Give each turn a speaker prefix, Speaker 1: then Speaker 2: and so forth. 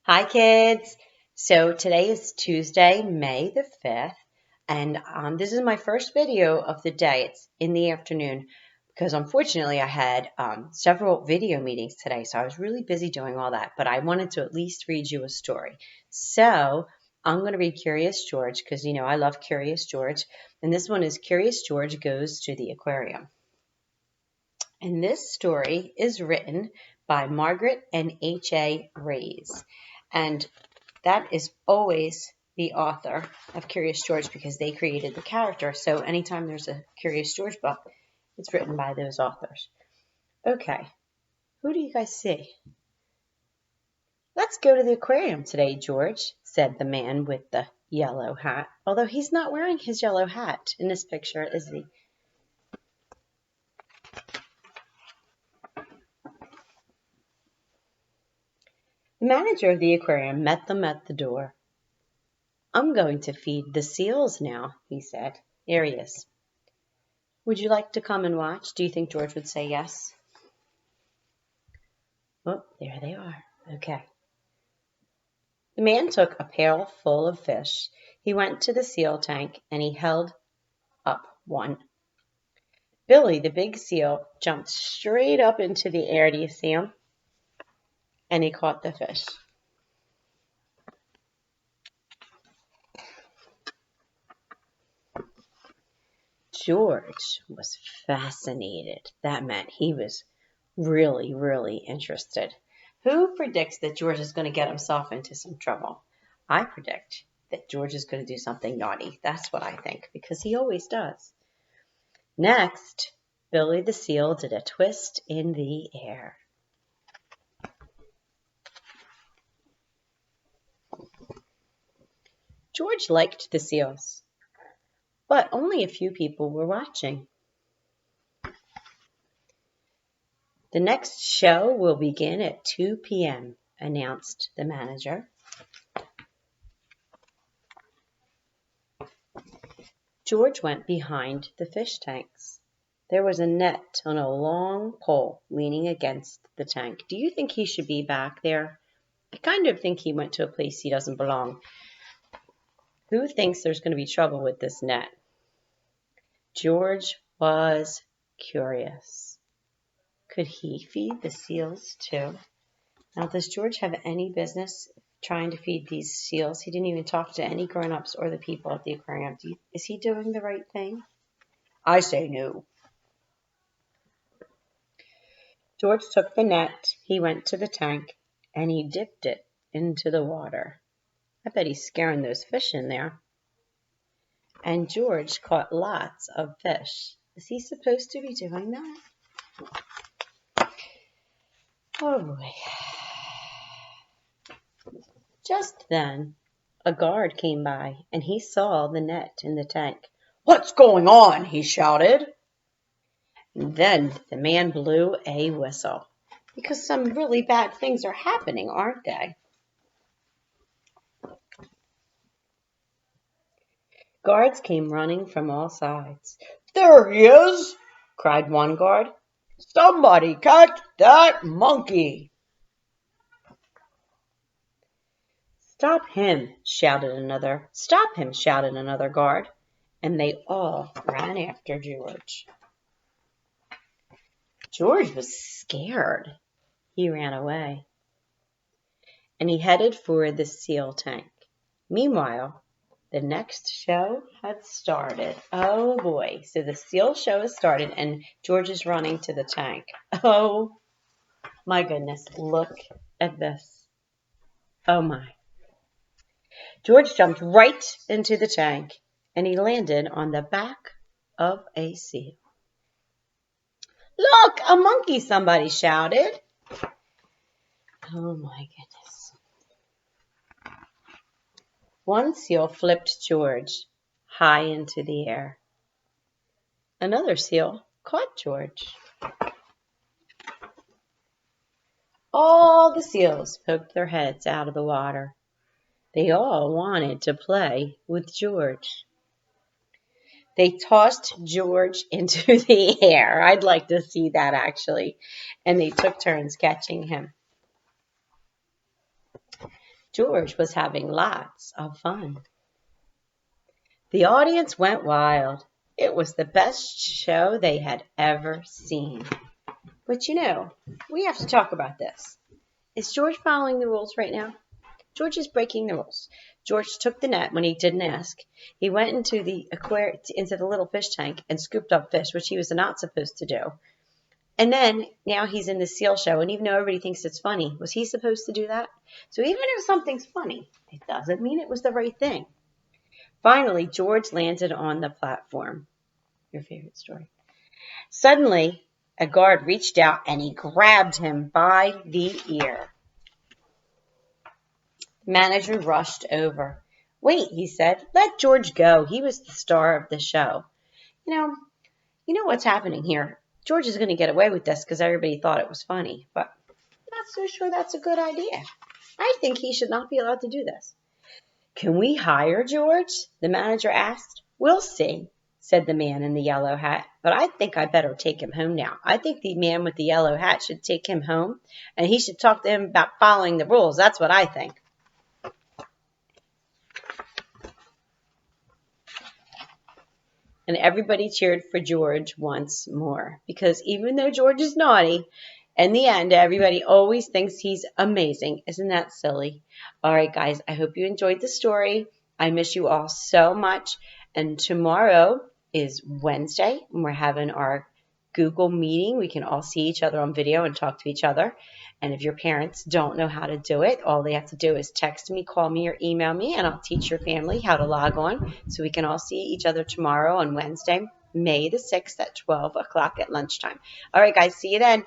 Speaker 1: Hi, kids. So today is Tuesday, May the 5th, and this is my first video of the day. It's in the afternoon because unfortunately I had several video meetings today, so I was really busy doing all that, but I wanted to at least read you a story. So I'm going to read Curious George because, I love Curious George, and this one is Curious George Goes to the Aquarium. And this story is written by Margaret and H.A. Rays. And that is always the author of Curious George because they created the character. So anytime there's a Curious George book, it's written by those authors. Okay, who do you guys see? Let's go to the aquarium today, George, said the man with the yellow hat. Although he's not wearing his yellow hat in this picture, is he? The manager of the aquarium met them at the door. I'm going to feed the seals now, he said. There he is. Would you like to come and watch? Do you think George would say yes? Oh, there they are. Okay. The man took a pail full of fish. He went to the seal tank and he held up one. Billy, the big seal, jumped straight up into the air. Do you see him? And he caught the fish. George was fascinated. That meant he was really, really interested. Who predicts that George is going to get himself into some trouble? I predict that George is going to do something naughty. That's what I think, because he always does. Next, Billy the seal did a twist in the air. George liked the seals, but only a few people were watching. The next show will begin at 2 p.m., announced the manager. George went behind the fish tanks. There was a net on a long pole leaning against the tank. Do you think he should be back there? I kind of think he went to a place he doesn't belong. Who thinks there's going to be trouble with this net? George was curious. Could he feed the seals too? Now, does George have any business trying to feed these seals? He didn't even talk to any grown-ups or the people at the aquarium. Is he doing the right thing? I say no. George took the net, he went to the tank, and he dipped it into the water. I bet he's scaring those fish in there. And George caught lots of fish. Is he supposed to be doing that? Oh boy. Just then, a guard came by, and he saw the net in the tank. "What's going on?" he shouted. And then the man blew a whistle, because some really bad things are happening, aren't they? Guards came running from all sides. "There he is!" cried one guard. "Somebody catch that monkey!" "Stop him!" shouted another. "Stop him!" shouted another guard. And they all ran after George. George was scared. He ran away. And he headed for the seal tank. Meanwhile, the next show had started. Oh boy. So the seal show has started and George is running to the tank. Oh my goodness. Look at this. Oh my. George jumped right into the tank and he landed on the back of a seal. "Look, a monkey!" somebody shouted. Oh my goodness. One seal flipped George high into the air. Another seal caught George. All the seals poked their heads out of the water. They all wanted to play with George. They tossed George into the air. I'd like to see that actually. And they took turns catching him. George was having lots of fun. The audience went wild. It was the best show they had ever seen. But you know, we have to talk about this. Is George following the rules right now? George is breaking the rules. George took the net when he didn't ask. He went into the aquarium, into the little fish tank, and scooped up fish, which he was not supposed to do. And then now he's in the seal show, and even though everybody thinks it's funny, was he supposed to do that? So even if something's funny, it doesn't mean it was the right thing. Finally, George landed on the platform. Your favorite story. Suddenly, a guard reached out and he grabbed him by the ear. The manager rushed over. Wait, he said, let George go. He was the star of the show. You know what's happening here. George is going to get away with this because everybody thought it was funny, but I'm not so sure that's a good idea. I think he should not be allowed to do this. Can we hire George? The manager asked. We'll see, said the man in the yellow hat, but I think I better take him home now. I think the man with the yellow hat should take him home, and he should talk to him about following the rules. That's what I think. And everybody cheered for George once more, because even though George is naughty, in the end, everybody always thinks he's amazing. Isn't that silly? All right, guys, I hope you enjoyed the story. I miss you all so much. And tomorrow is Wednesday, and we're having our Google meeting. We can all see each other on video and talk to each other. And if your parents don't know how to do it, all they have to do is text me, call me, or email me, and I'll teach your family how to log on so we can all see each other tomorrow on Wednesday, May the 6th at 12 o'clock at lunchtime. All right, guys, see you then.